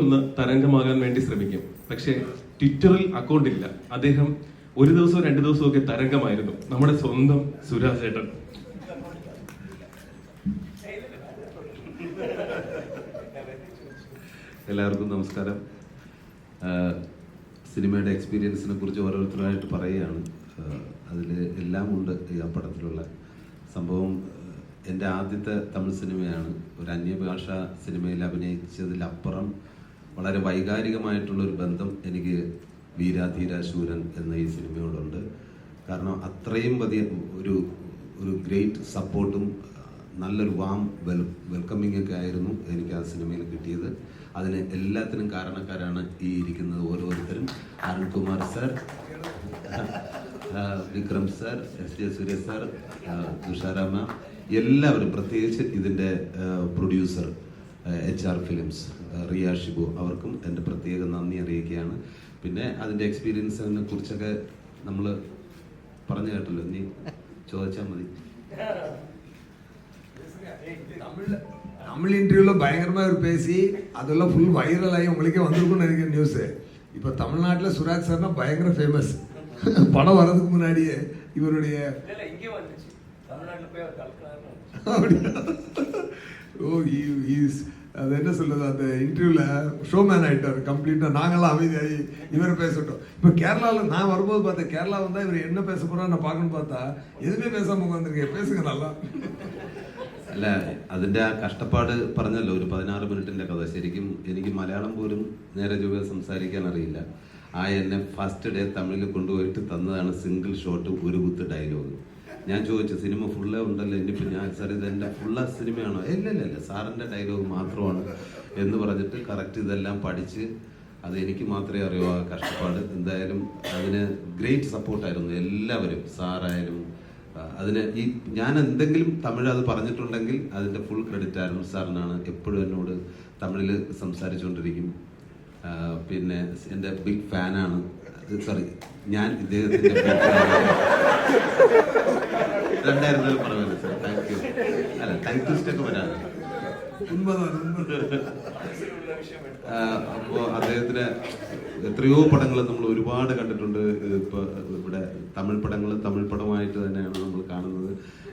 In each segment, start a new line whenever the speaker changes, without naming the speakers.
ഒന്ന് തരംഗമാകാൻ വേണ്ടി ശ്രമിക്കും. പക്ഷേ ട്വിറ്ററിൽ അക്കൗണ്ട് ഇല്ല. അദ്ദേഹം ഒരു ദിവസവും 2 ദിവസവും ഒക്കെ തരംഗമായിരുന്നു. നമ്മുടെ സ്വന്തം സുരാജ് ചേട്ടൻ.
എല്ലാവർക്കും നമസ്കാരം. സിനിമയുടെ എക്സ്പീരിയൻസിനെ കുറിച്ച് ഓരോരുത്തരായിട്ട് പറയുകയാണ്. അതിൽ എല്ലാം ഉണ്ട് ഈ ആ പടത്തിലുള്ള സംഭവം. എൻ്റെ ആദ്യത്തെ തമിഴ് സിനിമയാണ്. ഒരു അന്യഭാഷ സിനിമയിൽ അഭിനയിച്ചതിലപ്പുറം വളരെ വൈകാരികമായിട്ടുള്ളൊരു ബന്ധം എനിക്ക് വീരാധീര ശൂരൻ എന്ന ഈ സിനിമയോടുണ്ട്. കാരണം അത്രയും വലിയ ഒരു ഗ്രേറ്റ് സപ്പോർട്ടും നല്ലൊരു വാം വെൽക്കമിങ് ഒക്കെ ആയിരുന്നു എനിക്ക് ആ സിനിമയിൽ കിട്ടിയത്. അതിന് എല്ലാത്തിനും കാരണക്കാരാണ് ഈ ഇരിക്കുന്നത് ഓരോരുത്തരും. Arunkumar sir, Vikram sir, SJ Suresh sir, Thusharama, എല്ലാവരും, പ്രത്യേകിച്ച് ഇതിൻ്റെ producer HR films Riya Shibu, അവർക്കും എൻ്റെ പ്രത്യേക നന്ദി അറിയിക്കുകയാണ്. പിന്നെ അതിൻ്റെ എക്സ്പീരിയൻസിനെ കുറിച്ചൊക്കെ നമ്മൾ പറഞ്ഞു കേട്ടല്ലോ, നീ ചോദിച്ചാൽ മതി.
தமிழ் இன்டர்வியூவில் பயங்கரமாக பேசி அதெல்லாம் ஃபுல் வைரலாகி உங்களுக்கே வந்திருக்கும்னு நினைக்கிற நியூஸு. இப்போ தமிழ்நாட்டில் சுராஜ் சார்னா பயங்கர ஃபேமஸ். படம் வர்றதுக்கு முன்னாடியே இவருடைய அது என்ன சொல்றது, அந்த இன்டர்வியூவில் ஷோமேன் ஆகிட்டார் கம்ப்ளீட்டாக. நாங்களாம் அமைதியாகி இவர் பேசட்டும். இப்போ கேரளாவில் நான் வரும்போது பார்த்தேன், கேரளா வந்தால் இவர் என்ன பேச போகிறா நான் பார்க்கணும்னு பார்த்தா எதுவுமே பேசாமல் உட்காந்துருக்கேன். பேசுங்க நல்லா.
അല്ല, അതിൻ്റെ ആ കഷ്ടപ്പാട് പറഞ്ഞല്ലോ, ഒരു 16 മിനിറ്റിൻ്റെ കഥ. ശരിക്കും എനിക്ക് മലയാളം പോലും നേരെ ചൊവ്വേ സംസാരിക്കാൻ അറിയില്ല. എന്നെ ഫസ്റ്റ് ഡേ തമിഴിൽ കൊണ്ടുപോയിട്ട് തന്നതാണ് സിംഗിൾ ഷോട്ട്, ഒരു കുത്ത് ഡയലോഗ്. ഞാൻ ചോദിച്ചു, സിനിമ ഫുള്ളേ ഉണ്ടല്ലോ, ഇനിയിപ്പോൾ ഞാൻ സാർ ഇതെൻ്റെ ഫുള്ള സിനിമയാണോ? ഇല്ല സാറിൻ്റെ ഡയലോഗ് മാത്രമാണ് എന്ന് പറഞ്ഞിട്ട് കറക്റ്റ് ഇതെല്ലാം പഠിച്ച് അത് എനിക്ക് മാത്രമേ അറിയൂ ആ കഷ്ടപ്പാട്. എന്തായാലും അതിന് ഗ്രേറ്റ് സപ്പോർട്ടായിരുന്നു എല്ലാവരും, സാറായാലും. അതിന് ഞാൻ എന്തെങ്കിലും തമിഴ് അത് പറഞ്ഞിട്ടുണ്ടെങ്കിൽ അതിൻ്റെ ഫുൾ ക്രെഡിറ്റ് അരുൺ സാറിനാണ്. എപ്പോഴും എന്നോട് തമിഴിൽ സംസാരിച്ചുകൊണ്ടിരിക്കും. പിന്നെ എൻ്റെ ബിഗ് ഫാനാണ്. സോറി, ഞാൻ ഇദ്ദേഹത്തിൻ്റെ ബിഗ് ഫാനാണ്. രണ്ടായിരുന്നാലും പറയുന്നത് സാർ. Thank you. അല്ല, ടൈം ട്വിസ്റ്റൊക്കെ വരാറ്. അപ്പോൾ അദ്ദേഹത്തിന് എത്രയോ പടങ്ങൾ നമ്മൾ ഒരുപാട് കണ്ടിട്ടുണ്ട്. ഇപ്പോൾ ഇവിടെ തമിഴ് പടമായിട്ട് തന്നെയാണ് നമ്മൾ കാണുന്നത്.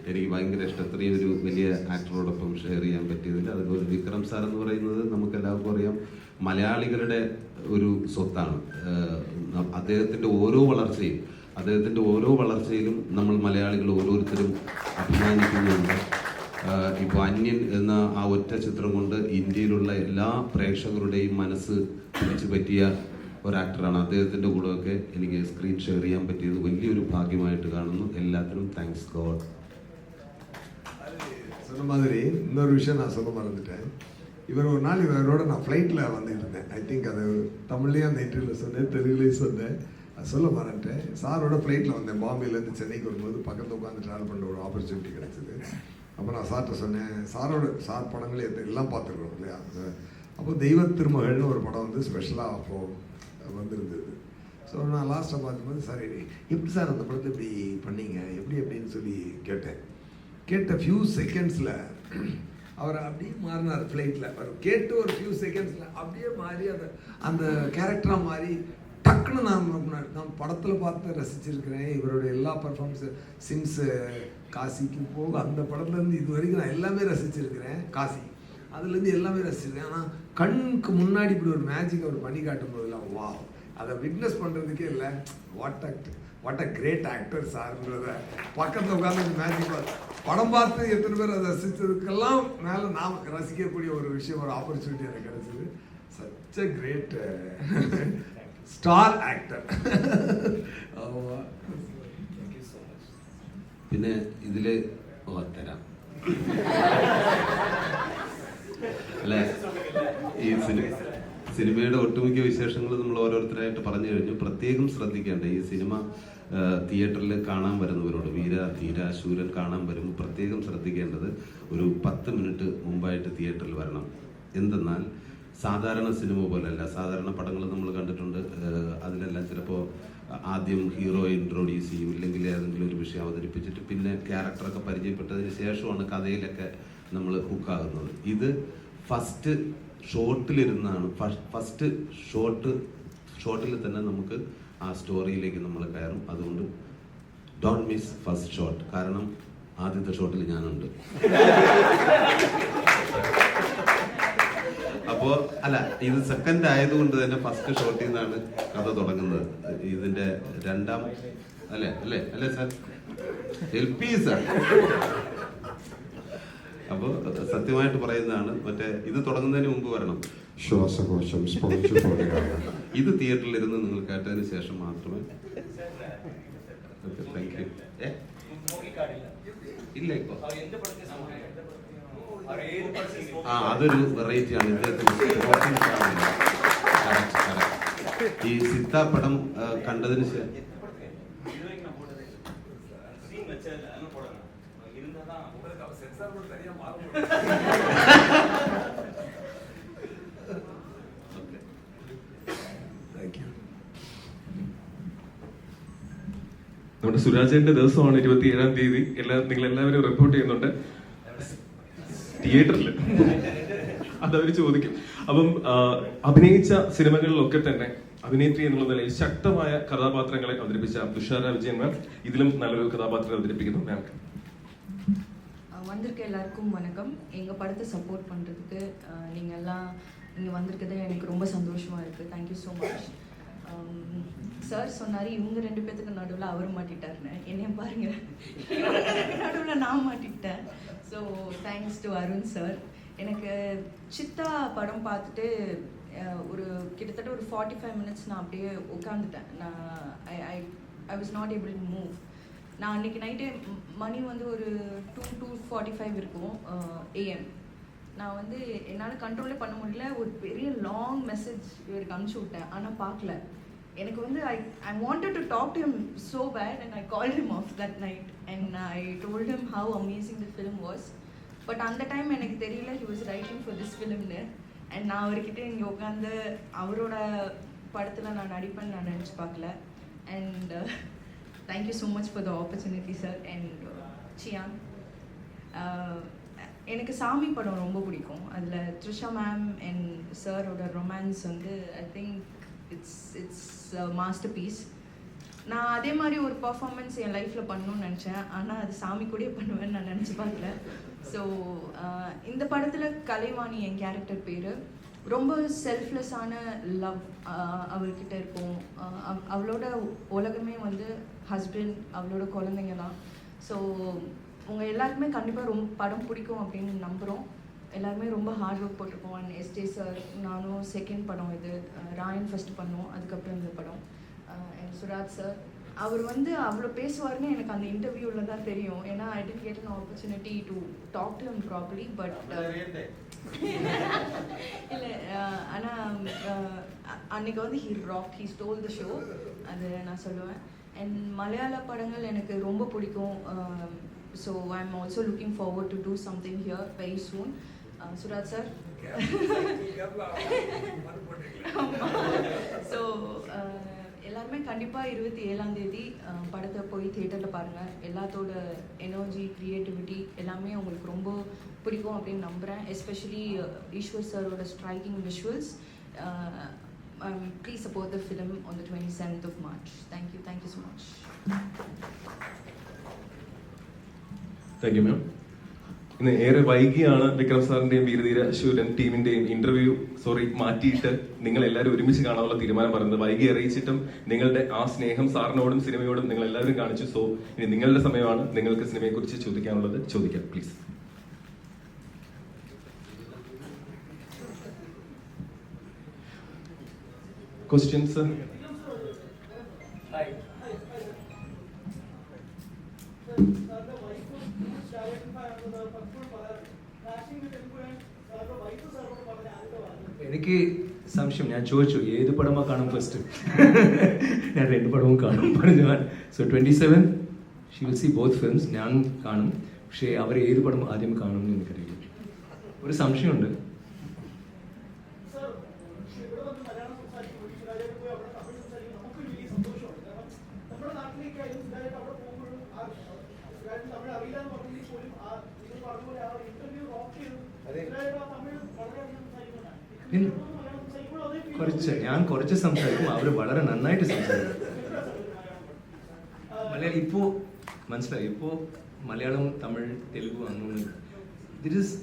എനിക്ക് ഭയങ്കര ഇഷ്ടം ഇത്രയും ഒരു വലിയ ആക്ടറോടൊപ്പം ഷെയർ ചെയ്യാൻ പറ്റിയതിൽ. അതുപോലെ വിക്രം സാർ എന്ന് പറയുന്നത് നമുക്ക് എല്ലാവർക്കും അറിയാം, മലയാളികളുടെ ഒരു സ്വത്താണ്. അദ്ദേഹത്തിൻ്റെ ഓരോ വളർച്ചയിലും നമ്മൾ മലയാളികൾ ഓരോരുത്തരും അഭിമാനിക്കുന്നുണ്ട്. ഇപ്പോൾ അന്യൻ എന്ന ആ ഒറ്റ ചിത്രം കൊണ്ട് ഇന്ത്യയിലുള്ള എല്ലാ പ്രേക്ഷകരുടെയും മനസ്സ് പിടിച്ചു പറ്റിയ ഒരു ആക്ടറാണ്. അദ്ദേഹത്തിൻ്റെ കൂടെയൊക്കെ എനിക്ക് സ്ക്രീൻ ഷെയർ ചെയ്യാൻ പറ്റിയത് വലിയൊരു ഭാഗ്യമായിട്ട് കാണുന്നു. എല്ലാത്തിനും താങ്ക്സ് ഗോഡ്.
சொன்ன மாதிரி இன்னொரு விஷயம் நான் சொல்ல மறந்துட்டேன். இவர் ஒரு நாள் இவரோட நான் ஃப்ளைட்டில் வந்துட்டு இருந்தேன். ஐ திங்க் அது தமிழ்லேயும் அந்த இன்டர்வியூவில் சொன்னேன், தெலுங்குலேயும் சொன்னேன். அது சொல்ல மறந்துட்டேன். சாரோட ஃப்ளைட்டில் வந்தேன். பாம்பேலேருந்து சென்னைக்கு வரும்போது பக்கத்தில் உட்காந்து ட்ராவல் பண்ணுற ஒரு ஆப்பர்ச்சுனிட்டி கிடச்சிது. அப்போ நான் சார்கிட்ட சொன்னேன், சார் படங்களே எல்லாம் பார்த்துருக்கோம் இல்லையா. அப்போ தெய்வ திருமகள்னு ஒரு படம் வந்து ஸ்பெஷலாக அப்போது வந்திருந்தது. ஸோ நான் லாஸ்ட்டாக பார்க்கும்போது, சார் எப்படி சார் அந்த படத்தை இப்படி பண்ணீங்க, எப்படின்னு சொல்லி கேட்ட ஃபியூ செகண்ட்ஸில் அவர் அப்படியே மாறினார். ஃப்ளைட்டில் அவர் கேட்டு ஒரு ஃபியூ செகண்ட்ஸில் அப்படியே மாறி அந்த கேரக்டராக மாறி டக்குன்னு நான் படத்தில் பார்த்து ரசிச்சிருக்கிறேன். இவருடைய எல்லா பர்ஃபார்மன்ஸு சின்ஸ் காசிக்கு போக அந்த படத்துலேருந்து இது வரைக்கும் நான் எல்லாமே ரசிச்சிருக்கிறேன். காசி அதுலேருந்து எல்லாமே ரசிச்சிருக்கேன். ஆனால் கண்ணுக்கு முன்னாடி இப்படி ஒரு மேஜிக் அவர் பண்ணி காட்டும் போதெல்லாம் வா, அதை விட்னஸ் பண்ணுறதுக்கே இல்லை. வாட் அ கிரேட் ஆக்டர் சார்ன்றத பக்கத்தில் உட்காந்து மேஜிக் படம் பார்த்து எத்தனை பேர் அதை ரசித்ததுக்கெல்லாம் மேலே நாம் ரசிக்கக்கூடிய ஒரு விஷயம், ஒரு ஆப்பர்ச்சுனிட்டி எனக்கு கிடச்சிது. Such a great star actor.
പിന്നെ ഇതില് തരാം അല്ലെ, ഈ സിനിമയുടെ ഒട്ടുമിക്ക വിശേഷങ്ങൾ നമ്മൾ ഓരോരുത്തരായിട്ട് പറഞ്ഞു കഴിഞ്ഞു. പ്രത്യേകം ശ്രദ്ധിക്കേണ്ട, ഈ സിനിമ തിയേറ്ററിൽ കാണാൻ വരുന്നവരോട്, വീരധീര ശൂരൻ കാണാൻ വരുമ്പോൾ പ്രത്യേകം ശ്രദ്ധിക്കേണ്ടത് ഒരു 10 മിനിറ്റ് മുമ്പായിട്ട് തിയേറ്ററിൽ വരണം. എന്തെന്നാൽ സാധാരണ സിനിമ പോലെയല്ല. സാധാരണ പടങ്ങൾ നമ്മൾ കണ്ടിട്ടുണ്ട്, അതിലെല്ലാം ചിലപ്പോൾ ആദ്യം ഹീറോ ഇൻട്രോഡ്യൂസ് ചെയ്യും, ഇല്ലെങ്കിൽ ഏതെങ്കിലും ഒരു വിഷയം അവതരിപ്പിച്ചിട്ട് പിന്നെ ക്യാരക്ടറൊക്കെ പരിചയപ്പെട്ടതിന് ശേഷമാണ് കഥയിലൊക്കെ നമ്മൾ ഹുക്കാകുന്നത്. ഇത് ഫസ്റ്റ് ഷോട്ടിലിരുന്നാണ് ഫസ്റ്റ് ഷോട്ടിൽ തന്നെ നമുക്ക് ആ സ്റ്റോറിയിലേക്ക് നമ്മൾ കയറും. അതുകൊണ്ട് ഡോണ്ട് മിസ് ഫസ്റ്റ് ഷോട്ട്. കാരണം ആദ്യത്തെ ഷോട്ടിൽ ഞാനുണ്ട്. അപ്പോ അല്ല, ഇത് സെക്കൻഡ് ആയതുകൊണ്ട് തന്നെ ഫസ്റ്റ് ഷോട്ടിൽ നിന്നാണ് കഥ തുടങ്ങുന്നത്. ഇതിന്റെ രണ്ടാം അല്ലേ അല്ലേ അല്ലേ സാർ? ഹെൽപ്പ് ചെയ്യ് സാർ. അപ്പോൾ സത്യമായിട്ട് പറയുന്നതാണ്, മറ്റേ ഇത് തുടങ്ങുന്നതിന് മുമ്പ് വരണം.
ശ്വാസകോശം സ്പോഞ്ച് പോലെയാണ്.
ഇത് തിയേറ്ററിൽ ഇരുന്ന് നിങ്ങൾ കേട്ടതിന് ശേഷം മാത്രമേ. Thank you. ഇല്ല ഇപ്പൊ അതൊരു വെറൈറ്റി ആണ് ഈ സിത്ത പടം കണ്ടതിന് ശേഷം.
നമ്മുടെ സുരാജന്റെ ദിവസമാണ് 27-ാം തീയതി. നിങ്ങൾ എല്ലാവരും റിപ്പോർട്ട് ചെയ്യുന്നുണ്ട് തിയേറ്ററിൽ. അതവർ ചോദിക്കും. അപ്പം അഭിനയിച്ച സിനിമകളിലൊക്കെ തന്നെ അഭിനേത്രി എന്നുള്ള നിലയിൽ ശക്തമായ കഥാപാത്രങ്ങളെ അവതരിപ്പിച്ച തുഷാര വിജയൻ മാം ഇതിലും നല്ലൊരു കഥാപാത്രം അവതരിപ്പിക്കുന്നു മാം.
வந்திருக்க எல்லாருக்கும் வணக்கம். எங்கள் படத்தை சப்போர்ட் பண்ணுறதுக்கு நீங்கள் எல்லாம் இங்கே வந்திருக்கிறது எனக்கு ரொம்ப சந்தோஷமாக இருக்குது. Thank you so much. சார் சொன்னார் இவங்க 2 பேத்துக்கு நடுவில் அவர் மாட்டிட்டாருன்னு. என்னையும் பாருங்க, இவங்களுக்கு நடுவில் நான் மாட்டிக்கிட்டேன். So thanks to Arun sir. எனக்கு சித்தா படம் பார்த்துட்டு ஒரு கிட்டத்தட்ட ஒரு 45 மினிட்ஸ் நான் அப்படியே உட்காந்துட்டேன். I was not able to move. நான் அன்றைக்கி நைட்டு மணி வந்து ஒரு 2:45 இருக்கும் ஏஎம். நான் வந்து என்னால் கண்ட்ரோலே பண்ண முடியல. ஒரு பெரிய லாங் மெசேஜ் இவருக்கு அனுப்பிச்சி விட்டேன், ஆனால் பார்க்கல. எனக்கு வந்து I wanted to talk to him so bad and I called him off that night and I told him how amazing the film was. But அந்த டைம் எனக்கு தெரியல he was writing for this ஃபிலிம்னு. And நான் அவர்கிட்ட இங்கே உட்காந்து அவரோட படத்தில் நான் நடிப்பேன்னு நான் நினச்சி பார்க்கல. And thank you so much for the opportunity sir. and Chiyan, எனக்கு சாமி படம் ரொம்ப பிடிக்கும். அதில் த்ரிஷா மேம் அண்ட் சாரோட ரொமான்ஸ் வந்து I think it's masterpiece. நான் அதே மாதிரி ஒரு பர்ஃபார்மன்ஸ் என் லைஃப்பில் பண்ணணும்னு நினச்சேன், ஆனால் அது சாமி கூடயே பண்ணுவேன்னு நான் நினச்சி பார்க்கல. ஸோ இந்த படத்தில் கலைவாணி என் கேரக்டர் பேர். ரொம்ப செல்ஃப்லெஸ்ஸான லவ் அவர்கிட்ட இருக்கும். அவளோட உலகமே வந்து ஹஸ்பண்ட், அவளோட குழந்தைங்க தான். ஸோ உங்கள் எல்லாருக்குமே கண்டிப்பாக ரொம்ப படம் பிடிக்கும் அப்படின்னு நம்புகிறோம். எல்லாருமே ரொம்ப ஹார்ட் ஒர்க் போட்டிருக்கோம். அண்ட் எஸ்டே சார், நானும் செகண்ட் படம் இது, ராயன் ஃபஸ்ட்டு பண்ணோம், அதுக்கப்புறம் இந்த படம். அண்ட் சுராஜ் சார், அவர் வந்து அவ்வளோ பேசுவார்னு எனக்கு அந்த இன்டர்வியூவில் தான் தெரியும். ஏன்னா I did get an opportunity to talk to him properly. But இல்லை, ஆனால் அன்றைக்கி வந்து he stole the show, அது நான் சொல்லுவேன். அண்ட் மலையாள படங்கள் எனக்கு ரொம்ப பிடிக்கும். So I am also looking forward to do something here very soon. Suraj sir, so எல்லாருமே கண்டிப்பாக 27ஆம் தேதி படத்தை போய் தியேட்டரில் பாருங்கள். எல்லாத்தோட எனர்ஜி, க்ரியேட்டிவிட்டி எல்லாமே உங்களுக்கு ரொம்ப பிடிக்கும் அப்படின்னு நம்புகிறேன். எஸ்பெஷலி ஈஸ்வர் சாரோட striking visuals. Please support the film on the 27th of March. Thank you so much.
Thank you ma'am. ഇന്ന് ഏറെ വൈകിയാണ് വിക്രം സാറിന്റെയും വീരധീര ശൂരൻ ടീമിന്റെയും ഇന്റർവ്യൂ മാറ്റിയിട്ട് നിങ്ങൾ എല്ലാവരും ഒരുമിച്ച് കാണാനുള്ള തീരുമാനം പറയുന്നത്. വൈകി അറിയിച്ചിട്ടും നിങ്ങളുടെ ആ സ്നേഹം സാറിനോടും സിനിമയോടും നിങ്ങൾ എല്ലാവരും കാണിച്ചു. സോ ഇനി നിങ്ങളുടെ സമയമാണ്. നിങ്ങൾക്ക് സിനിമയെ കുറിച്ച് ചോദിക്കാനുള്ളത് ചോദിക്കാം, പ്ലീസ്. ക്വസ്റ്റ്യൻസ്?
എനിക്ക് സംശയം, ഞാൻ ചോദിച്ചു ഏത് പടമാണ് കാണും ഫസ്റ്റ്. ഞാൻ 2 പടവും കാണും പറഞ്ഞു. So 27 she will see both films. ഞാൻ കാണും, പക്ഷേ അവർ ഏത് പടം ആദ്യം കാണും എന്ന് എനിക്കറിയില്ല. ഒരു സംശയമുണ്ട്. ഞാൻ കുറച്ച് സംസാരിക്കും, അവർ വളരെ നന്നായിട്ട് സംസാരിക്കും. മലയാളം ഇപ്പോൾ മനസ്സിലായി, ഇപ്പോൾ മലയാളം, തമിഴ്, തെലുഗു അങ്ങനെ ദിസ് ഇസ്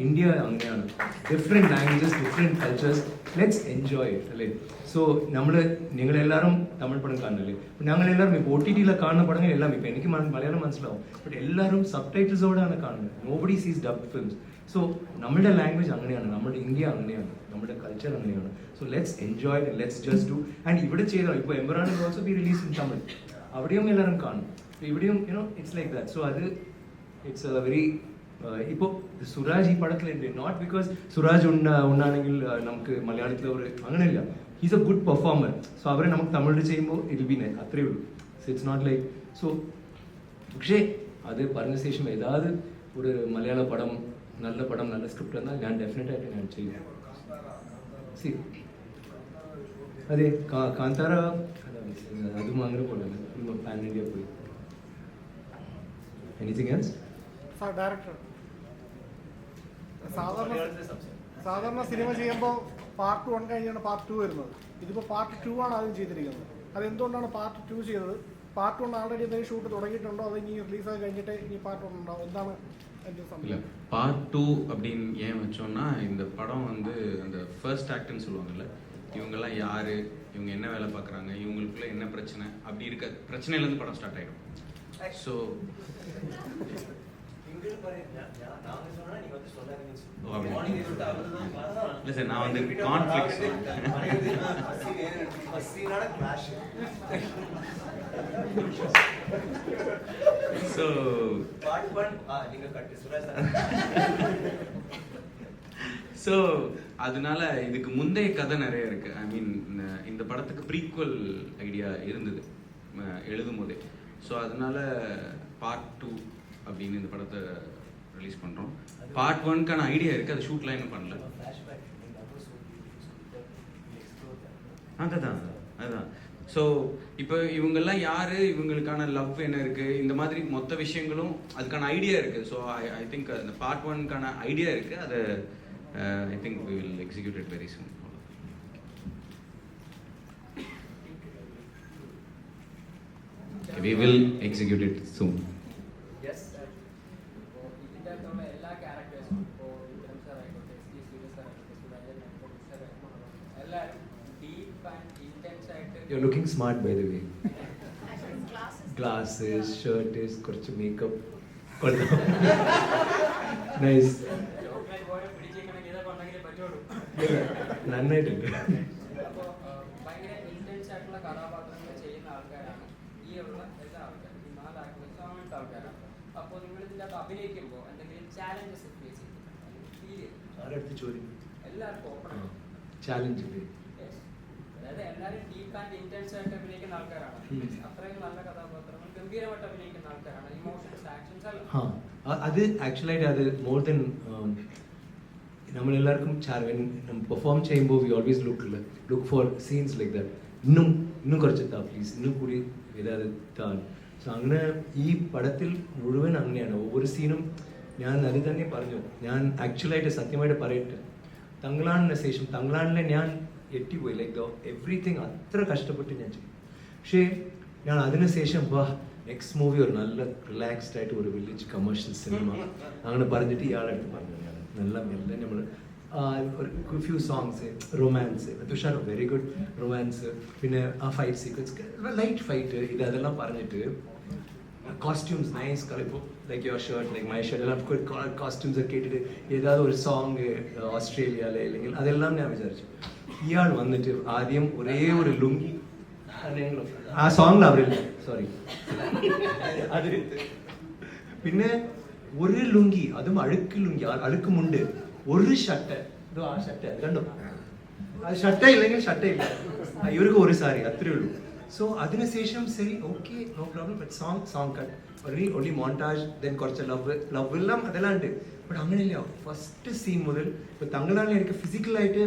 ഇന്ത്യ അങ്ങനെയാണ്. Different languages, different cultures, let's enjoy it അല്ലേ. സോ നിങ്ങളെല്ലാവരും തമിഴ് പടം കാണുന്നില്ലേ, ഞങ്ങളെല്ലാവരും ഇപ്പോൾ OTT കാണുന്ന പടങ്ങൾ എല്ലാം ഇപ്പോൾ എനിക്ക് മലയാളം മനസ്സിലാവും, ബട്ട് എല്ലാവരും സബ് ടൈറ്റിൽസോടെയാണ് കാണുന്നത്. Nobody sees dubbed films. So നമ്മുടെ ലാംഗ്വേജ് അങ്ങനെയാണ്, നമ്മുടെ ഇന്ത്യ അങ്ങനെയാണ്, നമ്മുടെ കൾച്ചർ അങ്ങനെയാണ്. So let's enjoy it, let's just do. And ഇവിടെ ചെയ്താൽ ഇപ്പോൾ Empuraan will also be release in Tamil, അവിടെയും എല്ലാവരും കാണും, ഇവിടെയും ഇറ്റ്സ് ലൈക്ക് ദാറ്റ്. സോ അത് ഇറ്റ്സ് എ വെരി ഇപ്പോൾ സുരാജ് ഈ പടത്തിലുണ്ട്, നോട്ട് ബിക്കോസ് സുരാജ് ഉണ്ടാണെങ്കിൽ നമുക്ക് മലയാളത്തിൽ ഒരു അങ്ങനെയില്ല, he's a good performer. So അവരെ നമുക്ക് തമിഴിൽ ചെയ്യുമ്പോൾ ഇറ്റ് ബി അത്രയേ ഉള്ളൂ. So it's not like so. പക്ഷേ അത് പറഞ്ഞ ശേഷം ഏതാത് ഒരു മലയാള പടം, നല്ല പടം, നല്ല സ്ക്രിപ്റ്റ് എന്നാൽ ഞാൻ ഡെഫിനറ്റായിട്ട് ഞാൻ ചെയ്യും. സി അതെ കാന്താര അതും അങ്ങനെ പോലെ പാൻ ഇന്ത്യ പോയി. Anything else?
ഡയറക്ടർ സാധാരണ സിനിമ ചെയ്യുമ്പോൾ പാർട്ട് 1 കഴിഞ്ഞാണ് പാർട്ട് 2 വരുന്നത്. ഇതിപ്പോൾ പാർട്ട് 2 ആണ് ആദ്യം ചെയ്തിരിക്കുന്നത്. അതെന്തുകൊണ്ടാണ് പാർട്ട് 2 ചെയ്തത്? പാർട്ട് 1 ആൾറെഡി എന്തെങ്കിലും ഷൂട്ട് തുടങ്ങിയിട്ടുണ്ടോ, അത് ഇനി റിലീസായി കഴിഞ്ഞിട്ട് ഇനി പാർട്ട് 1 ഉണ്ടാവും? എന്താണ് എൻ്റെ
இல்லை
സംഭവം?
பார்ட் 2 அப்படின்னு ஏன் வச்சோன்னா, இந்த படம் வந்து அந்த ஃபர்ஸ்ட் ஆக்ட்னு சொல்லுவாங்கல்ல, இவங்கெல்லாம் யார், இவங்க என்ன வேலை பார்க்குறாங்க, இவங்களுக்குள்ள என்ன பிரச்சனை, அப்படி இருக்க பிரச்சனையிலேருந்து படம் ஸ்டார்ட் ஆகிடும். ஸோ இல்லை சார், நான் வந்து கான்ஃப்ளிக்ட் ஸோ ஸோ அதனால இதுக்கு முந்தைய கதை நிறைய இருக்கு. ஐ மீன் இந்த படத்துக்கு ப்ரீக்வல் ஐடியா இருந்தது எழுதும் போதே. ஸோ அதனால பார்ட் 2 அப்படின்னு இந்த படத்தை ரிலீஸ் பண்ணுறோம். பார்ட் 1க்கான ஐடியா இருக்குது, அது ஷூட்லாம் இன்னும் பண்ணல. அதுதான். ஸோ இப்போ இவங்கெல்லாம் யார், இவங்களுக்கான லவ் என்ன இருக்குது, இந்த மாதிரி மொத்த விஷயங்களும் அதுக்கான ஐடியா இருக்குது. ஸோ ஐ திங்க் அந்த பார்ட் 1க்கான ஐடியா இருக்குது, அதை I think we will execute it very soon. We will execute it soon.
Yes, sir. ഇതിൻ്റെ എല്ലാ ക്യാരക്ടേഴ്സും ഇപ്പോൾ വിക്രം സാർ ആയിക്കോട്ടെ, ST സൂര്യ സാർ ആയിക്കോട്ടെ, സുരാജൻ ആയിക്കോട്ടെ, സാർ എല്ലാവരും ഡീപ്പ് ആൻഡ് ഇൻറ്റൻസ് ആയിട്ട്.
You're looking smart by the way. Glasses, shirt is കുറച്ച് makeup കൊള്ളാം. നൈസ്.
ചോക്ലേറ്റ് പോലെ പിടിച്ചേക്കണമെങ്കിൽ ഇതൊക്കെ ഉണ്ടെങ്കിലേ പറ്റുള്ളൂ.
നന്നായിട്ടുണ്ട്.
അപ്പോൾ ഭയങ്കര ഇൻറ്റൻസ് ആയിട്ടുള്ള കഥാപാത്രങ്ങൾ ചെയ്യുന്ന ആൾക്കാരാണ് ഈ ഉള്ള എല്ലാ ആൾക്കാരും. ഈ 4 ആക്ടേഴ്സും അങ്ങനത്തെ ആൾക്കാരാണ്. അപ്പോൾ നിങ്ങൾ ഇതിൻ്റെ അകത്ത് അഭിനയിക്കുമ്പോൾ എന്തെങ്കിലും ചാലഞ്ചസ് ഫേസ് ചെയ്തിട്ടുണ്ടോ?
ആരടുത്ത് ചോദ്യം?
എല്ലാവർക്കും ഓപ്പൺ
ചാലഞ്ച് ഇല്ലേ?
അതായത് എല്ലാവരും ഡീപ്പ് ആൻഡ് ഇന്റൻസ് ആയിട്ട് അഭിനയിക്കുന്ന ആൾക്കാരാണ്. അത്രയും നല്ല കഥാപാത്രങ്ങൾ ഗംഭീരമായിട്ട് അഭിനയിക്കുന്ന ആൾക്കാരാണ്. ഇമോഷൻസ്, ആക്ഷൻസ് എല്ലാം.
അത് ആക്ച്വലായിട്ട് അത് മോർ ദൻ നമ്മളെല്ലാവർക്കും പെർഫോം ചെയ്യുമ്പോൾ we always look for scenes like that. ഇന്നും കുറച്ച് താ പ്ലീസ്, ഇന്നും കൂടി ഇതാത് താൻ. സോ അങ്ങനെ ഈ പടത്തിൽ മുഴുവൻ അങ്ങനെയാണ്. ഒவ்வொரு സീനും ഞാൻ അത് തന്നെ പറഞ്ഞു. ഞാൻ ആക്ച്വലായിട്ട് സത്യമായിട്ട് പറയട്ടെ, തങ്ങളാണിന് ശേഷം തങ്ങളാണിലെ ഞാൻ എത്തിപ്പോയി. ലൈക്ക് എവറിത്തിങ് അത്ര കഷ്ടപ്പെട്ട് ഞാൻ ചെയ്യും. പക്ഷേ ഞാൻ അതിനുശേഷം നെക്സ്റ്റ് മൂവി ഒരു നല്ല റിലാക്സ്ഡ് ആയിട്ട് ഒരു വില്ലേജ് കമേഴ്ഷ്യൽ സിനിമ അങ്ങനെ പറഞ്ഞിട്ട് ഇയാളെടുത്ത് പറഞ്ഞു. നല്ല മെല്ലെ നമ്മൾ ഒരു few songs, romance, Tushar very good romance, പിന്നെ ആ ഫൈറ്റ് സീക്വൻസ്, ലൈറ്റ് ഫൈറ്റ്, അതെല്ലാം പറഞ്ഞിട്ട് കോസ്റ്റ്യൂംസ് നൈസ് കളർ. ഇപ്പോൾ like your shirt, like my shirt, എല്ലാം കോസ്റ്റ്യൂംസ് ഒക്കെ ഇട്ടിട്ട് ഏതാவது ഒരു സോങ് ഓസ്ട്രേലിയയിലെ അല്ലെങ്കിൽ അതെല്ലാം ഞാൻ വിചാരിച്ചു. ഇയാൾ വന്നിട്ട് ആദ്യം ഒരേ ഒരു ലുങ്കി, ആ സോങ്ങിൽ അവരില്ല, സോറി, അത് പിന്നെ ഒരു ലുങ്കി, അതും അഴുക്ക് ലുങ്കി, അഴുക്കുമുണ്ട്, ഒരു ഷർട്ട്, ഇതോ ആ ഷർട്ട് കണ്ടോ, അത് ഷർട്ടേ ഇല്ലെങ്കിൽ ഷർട്ടേ ഇല്ല, ഇവർക്ക് ഒരു സാരി, അത്രേ ഉള്ളൂ. സോ അതിനുശേഷം ശരി okay no problem, but song cut only montage, then കുറച്ച് ലവ് എല്ലാം അതെല്ലാം ഉണ്ട്. ബട്ട് അങ്ങനെയില്ല. ഫസ്റ്റ് സീൻ മുതൽ ഇപ്പോൾ തങ്ങളാണെങ്കിൽ എനിക്ക് ഫിസിക്കലായിട്ട്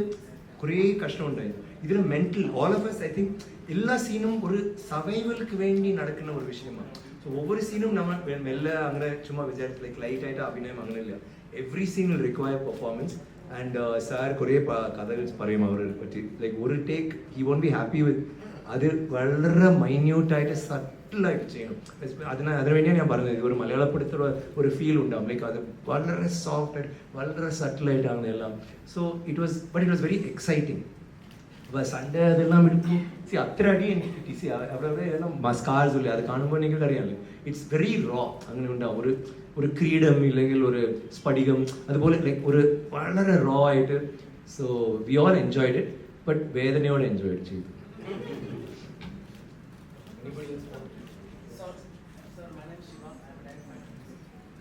കുറേ കഷ്ടമുണ്ടായിരുന്നു. ഇതിന് mental, all of S I think എല്ലാ സീനും ഒരു സർവൈവൽക്ക് വേണ്ടി നടക്കുന്ന ഒരു വിഷയമാണ്. സോ ഒவ்வொரு സീനും നമ്മൾ മെല്ലെ അങ്ങനെ ചുമ്മാ വിചാരിച്ച് ലൈക്ക് ലൈറ്റ് ആയിട്ട് അഭിനയം അങ്ങനെയില്ല. Every scene will require performance and sir കുറേ കഥകൾ പറയും അവരെ പറ്റി. ലൈക്ക് ഒരു take he won't be happy with, അത് വളരെ മൈന്യൂട്ടായിട്ട് സട്ടിലായിട്ട് ചെയ്യണം. അതിനു വേണ്ടിയാണ് ഞാൻ പറഞ്ഞത്, ഇത് ഒരു മലയാളപ്പെടുത്തുള്ള ഒരു ഫീൽ ഉണ്ടാവും. ലൈക്ക് അത് വളരെ സോഫ്റ്റ് ആയിട്ട് വളരെ സട്ടിലായിട്ടാണ് എല്ലാം. So it was very exciting. അപ്പോൾ സൺഡേ അതെല്ലാം എടുക്കും. സി അത്ര അടി എനിക്ക് കിട്ടി. സി അവിടെ എല്ലാം സ്കാർസ് ഇല്ല, അത് കാണുമ്പോൾ നിങ്ങൾക്ക് അറിയാമല്ലോ, ഇറ്റ്സ് വെരി റോ. അങ്ങനെ ഉണ്ടാവും ഒരു ക്രീഡം ഇല്ലെങ്കിൽ ഒരു സ്ഫടികം അതുപോലെ ലൈക്ക് ഒരു വളരെ റോ ആയിട്ട്. So we all enjoyed it, but വേദനയോടെ എൻജോയ് ചെയ്തു.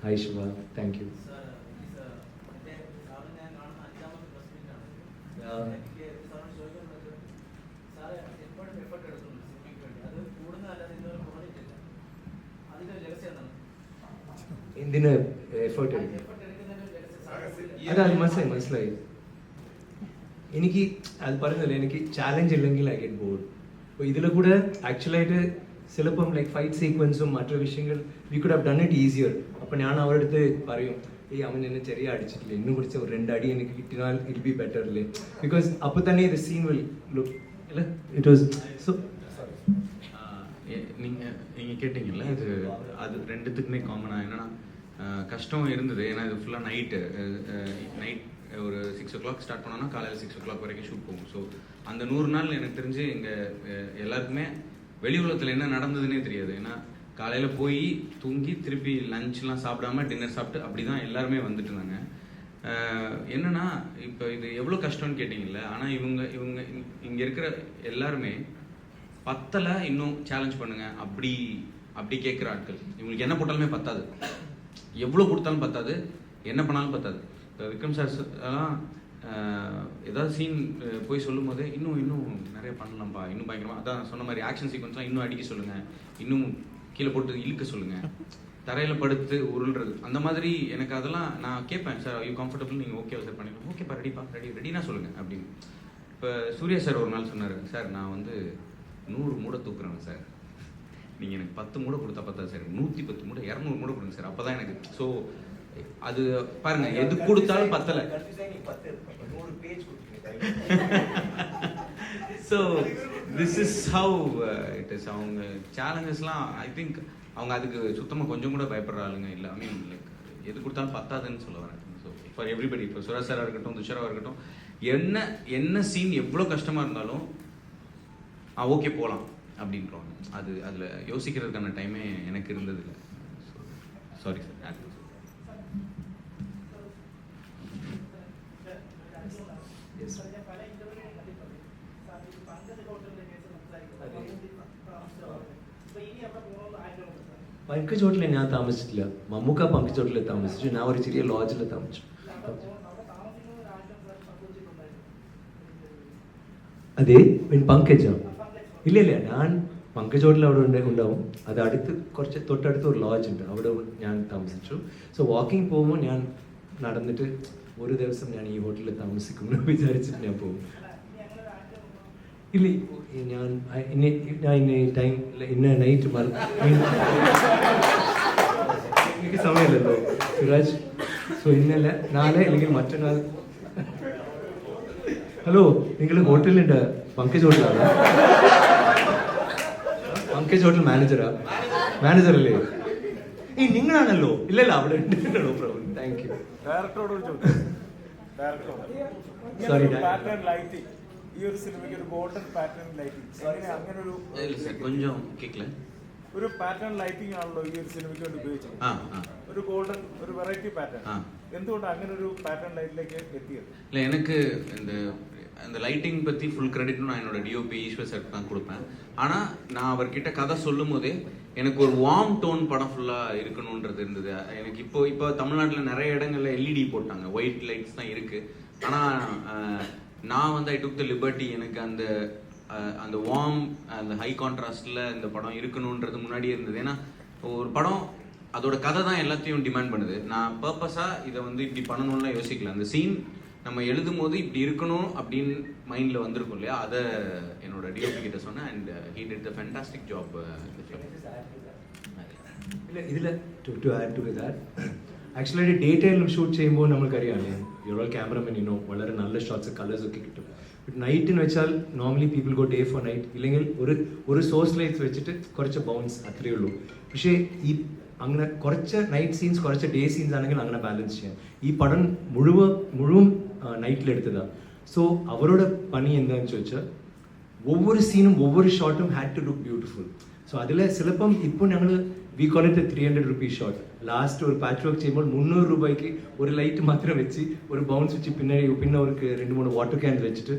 Hi Shiva, thank you. എന്തിന് എഫേർട്ട് എടുക്കും? അത് മനസ്സിലായി. എനിക്ക് അത് പറയുന്നില്ല, എനിക്ക് ചാലഞ്ച് ഇല്ലെങ്കിൽ ഐ ഗെറ്റ് ബോർഡ്. അപ്പോൾ ഇതിൽ കൂടെ ആക്ച്വലായിട്ട് ചിലപ്പം ലൈക്ക് ഫൈറ്റ് സീക്വൻസും മറ്റൊരു വിഷയങ്ങൾ we could have done it easier. അപ്പോൾ ഞാൻ അവരുടെ അടുത്ത് പറയും, അവൻ എന്നെ ചെറിയ അടിച്ചിട്ടില്ല, ഇന്നും കുറിച്ച് ഒരു 2 അടി എനിക്ക് കിട്ടിയാൽ ഇറ്റ് ബി ബെറ്റർ അല്ലേ. ബിക്കോസ് അപ്പോൾ തന്നെ ഇത് സീൻ വിൽ ലുക്ക് இல்லை இட் வாஸ் ஸோ
நீங்கள் கேட்டிங்கல்ல, அது ரெண்டுத்துக்குமே காமனாக என்னென்னா கஷ்டம் இருந்தது. ஏன்னா இது ஃபுல்லாக நைட் ஒரு 6 o'clock ஸ்டார்ட் பண்ணோன்னா காலையில் 6 o'clock வரைக்கும் ஷூட் போகும். ஸோ அந்த 100 நாள் எனக்கு தெரிஞ்சு எங்கள் எல்லாருக்குமே வெளி உலகத்தில் என்ன நடந்ததுன்னே தெரியாது. ஏன்னா காலையில் போய் தூங்கி திருப்பி லஞ்ச்லாம் சாப்பிடாம டின்னர் சாப்பிட்டு அப்படி தான் எல்லாருமே வந்துட்டு இருந்தாங்க. என்னன்னா இப்போ இது எவ்வளோ கஷ்டம்னு கேட்டிங்கல்ல, ஆனால் இவங்க இங்கே இருக்கிற எல்லாருமே பத்தலை இன்னும் சேலஞ்ச் பண்ணுங்க அப்படி கேட்குற ஆட்கள். இவங்களுக்கு என்ன போட்டாலுமே பத்தாது, எவ்வளோ கொடுத்தாலும் பத்தாது, என்ன பண்ணாலும் பத்தாது. இப்போ விக்ரம் சார் எல்லாம் ஏதாவது சீன் போய் சொல்லும் போது இன்னும் நிறைய பண்ணலாம்ப்பா, இன்னும் பயங்கரமாக, அதான் சொன்ன மாதிரி ஆக்ஷன் சீக்வன்ஸ்லாம் இன்னும் அடிக்க சொல்லுங்கள், இன்னும் கீழே போட்டு இழுக்க சொல்லுங்கள், தரையில் படுத்து உருள்றது அந்த மாதிரி. எனக்கு அதெல்லாம் நான் கேட்பேன், சார் யூ கம்ஃபர்டபுள், நீங்கள் ஓகேவா சார் பண்ணிக்கலாம், ஓகேப்பா ரெடிப்பா ரெடினா சொல்லுங்கள் அப்படின்னு. இப்போ சூர்யா சார் ஒரு நாள் சொன்னார், சார் நான் வந்து 100 மூடை தூக்குறேன் சார், நீங்கள் எனக்கு 10 மூடை கொடுத்தா பத்தாது சார், 110 மூடை 200 மூடை கொடுங்க சார், அப்போ தான் எனக்கு. ஸோ அது பாருங்க, எது கொடுத்தாலும் பத்தலை. So this is how it is. அவங்க சேலஞ்சஸ்லாம் ஐ திங்க் அவங்க அதுக்கு சுத்தமாக கொஞ்சம் கூட பயப்படுற ஆளுங்க இல்லை. ஐ மீன் லைக் எது கொடுத்தாலும் பத்தாதுன்னு சொல்ல வரேன். ஸோ ஃபார் எவ்ரிபடி, இப்போ சுரா சாராக இருக்கட்டும், துஷாராக இருக்கட்டும், என்ன சீன் எவ்வளோ கஷ்டமாக இருந்தாலும் ஓகே போகலாம் அப்படின்றோம். அதில் யோசிக்கிறதுக்கான டைமே எனக்கு இருந்தது இல்லை. Sorry sir.
പങ്കജ് ഹോട്ടലിൽ ഞാൻ താമസിച്ചിട്ടില്ല, മമ്മൂക്ക പങ്കജ് ഹോട്ടലിൽ താമസിച്ചു, ഞാൻ ഒരു ചെറിയ ലോഡ്ജിൽ താമസിച്ചു. അതെ, പങ്കജോ? ഇല്ല, ഞാൻ പങ്കജ് ഹോട്ടൽ അവിടെ ഉണ്ടാവും. അത് കുറച്ച് തൊട്ടടുത്ത് ഒരു ലോഡ്ജ് ഉണ്ട്, അവിടെ ഞാൻ താമസിച്ചു. സോ വാക്കിംഗ് പോകുമ്പോൾ ഞാൻ നടന്നിട്ട് ഒരു ദിവസം ഞാൻ ഈ ഹോട്ടലിൽ താമസിക്കുമെന്ന് വിചാരിച്ചിട്ട് ഞാൻ പോകും. ഇല്ല, ഞാൻ ടൈം ഇന്ന നൈറ്റ് എനിക്ക് സമയമില്ലല്ലോ സുരാജ്. സോ ഇന്നല്ല, നാളെ അല്ലെങ്കിൽ മറ്റന്നാൾ. ഹലോ, നിങ്ങൾ ഹോട്ടലുണ്ട്, പങ്കജ് ഹോട്ടലാണ്? പങ്കജ് ഹോട്ടൽ മാനേജർ അല്ലേ? നിങ്ങളാണല്ലോ? ഇല്ലല്ലോ, അവിടെ ഉണ്ടല്ലോ. പ്രോബ്ലം. Thank you. സോറി,
ഈ ഒരു സിനിമയ്ക്ക് ഒരു ഗോൾഡൻ പാറ്റേൺ ലൈറ്റിംഗ്, അങ്ങനെ ഒരു പാറ്റേൺ ലൈറ്റിംഗ് ആണല്ലോ ഈ ഒരു സിനിമയ്ക്ക് വേണ്ടി ഉപയോഗിച്ചത്. ഒരു ഗോൾഡൻ, ഒരു വെറൈറ്റി പാറ്റേൺ. എന്തുകൊണ്ട് അങ്ങനെ ഒരു പാറ്റേൺ ലൈറ്റിലേക്ക് എത്തിയത്?
இல்லை, எனக்கு அந்த லைட்டிங் பற்றி ஃபுல் கிரெடிட்டும் நான் என்னோட டிஓபி ஈஸ்வர் சார் தான் கொடுப்பேன். ஆனால் நான் அவர்கிட்ட கதை சொல்லும் போதே எனக்கு ஒரு வார்ம் டோன் படம் ஃபுல்லாக இருக்கணுன்றது இருந்தது. எனக்கு இப்போ தமிழ்நாட்டில் நிறைய இடங்களில் எல்இடி போட்டாங்க, ஒயிட் லைட்ஸ் தான் இருக்குது. ஆனால் நான் வந்து ஐ டுக் த லிபர்ட்டி, எனக்கு அந்த வார்ம், அந்த ஹை கான்ட்ராஸ்டில் இந்த படம் இருக்கணுன்றது முன்னாடியே இருந்தது. ஏன்னா ஒரு படம் அதோட கதை தான் எல்லாத்தையும் டிமாண்ட் பண்ணுது. நான் பர்பஸாக இதை வந்து இப்படி பண்ணணும்லாம் யோசிக்கல. அந்த சீன் நம்ம எழுதும் போது இப்படி இருக்கணும் அப்படின்னு மைண்டில் வந்திருக்கும் இல்லையா, அதை என்னோட டிஓபி கிட்ட சொன்னேன். And he did the fantastic job.
இல்லை, இதில் to add to that, actually day ടൈമിലും ഷൂട്ട് ചെയ്യുമ്പോൾ നമുക്കറിയാം യുവർ ക്യാമറമാൻ വളരെ നല്ല ഷോട്ട്സ് കളേഴ്സ് ഒക്കെ കിട്ടും. ബട്ട് നൈറ്റിന് വെച്ചാൽ normally people go day for night, ഇല്ലെങ്കിൽ ഒരു സോഴ്സ് ലൈറ്റ്സ് വെച്ചിട്ട് കുറച്ച് ബൗൺസ് അത്രയേ ഉള്ളൂ. പക്ഷേ ഈ അങ്ങനെ കുറച്ച് നൈറ്റ് സീൻസ് കുറച്ച് ഡേ സീൻസ് ആണെങ്കിൽ അങ്ങനെ ബാലൻസ് ചെയ്യാം. ഈ പടം മുഴുവൻ നൈറ്റിലെടുത്തതാണ്. സോ അവരുടെ പണി എന്താണെന്ന് ചോദിച്ചാൽ ഒவ்வொரு സീനും ഒவ்வொரு ഷോട്ടും had to look beautiful. So അതിൽ ചിലപ്പം ഇപ്പോൾ ഞങ്ങൾ we call it 300 rupees shot. Last ഒരു പാച്ച് വർക്ക് ചെയ്യുമ്പോൾ 300 രൂപയ്ക്ക് ഒരു ലൈറ്റ് മാത്രം വെച്ച് ഒരു ബൗൺസ് വെച്ച് പിന്നെ അവർക്ക് 2-3 വാട്ടർ ക്യാൻ വെച്ചിട്ട്